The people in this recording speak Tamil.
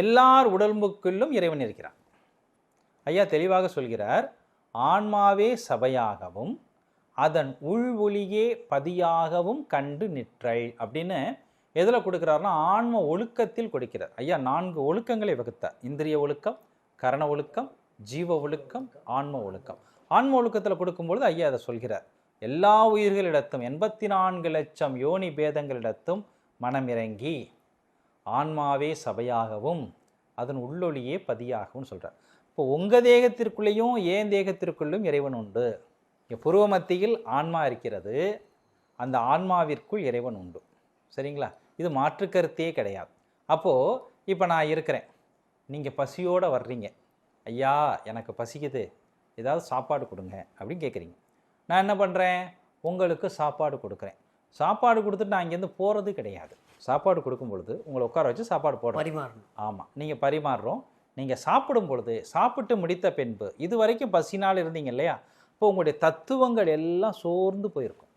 எல்லார் உடம்புக்குள்ளும் இறைவன் இருக்கிறான். ஐயா தெளிவாக சொல்கிறார், ஆன்மாவே சபையாகவும் அதன் உள் ஒளியே பதியாகவும் கண்டு நிற்றல் அப்படின்னு எதில் கொடுக்குறாருன்னா ஆன்ம ஒழுக்கத்தில் கொடுக்கிறார். ஐயா 4 ஒழுக்கங்களை வகுத்தார். இந்திரிய ஒழுக்கம், கரண ஒழுக்கம், ஜீவ ஒழுக்கம், ஆன்ம ஒழுக்கம். ஆன்ம ஒழுக்கத்தில் கொடுக்கும்பொழுது ஐயா அதை சொல்கிறார், எல்லா உயிர்களிடத்தும் 84 லட்சம் யோனி பேதங்களிடத்தும் மனமிறங்கி ஆன்மாவே சபையாகவும் அதன் உள்ளொளியே பதியாகவும் சொல்கிறார். இப்போ உங்கள் தேகத்திற்குள்ளேயும் ஏன் தேகத்திற்குள்ளும் இறைவன் உண்டு. புருவ மத்தியில் ஆன்மா இருக்கிறது, அந்த ஆன்மாவிற்குள் இறைவன் உண்டு. சரிங்களா? இது மாற்று கருத்தே கிடையாது. அப்போது இப்போ நான் இருக்கிறேன், நீங்கள் பசியோடு வர்றீங்க, ஐயா எனக்கு பசிக்குது ஏதாவது சாப்பாடு கொடுங்க அப்படின்னு கேட்குறீங்க. நான் என்ன பண்ணுறேன், உங்களுக்கு சாப்பாடு கொடுக்குறேன். சாப்பாடு கொடுத்துட்டு நான் இங்கேருந்து போகிறது கிடையாது. சாப்பாடு கொடுக்கும் பொழுது உங்களை உட்கார வச்சு சாப்பாடு போடுறோம். ஆமாம், நீங்கள் பரிமாறுறோம். நீங்கள் சாப்பிடும் பொழுது, சாப்பிட்டு முடித்த பின்பு இது வரைக்கும் பசினால் இருந்தீங்க இல்லையா, இப்போ உங்களுடைய தத்துவங்கள் எல்லாம் சோர்ந்து போயிருக்கும்.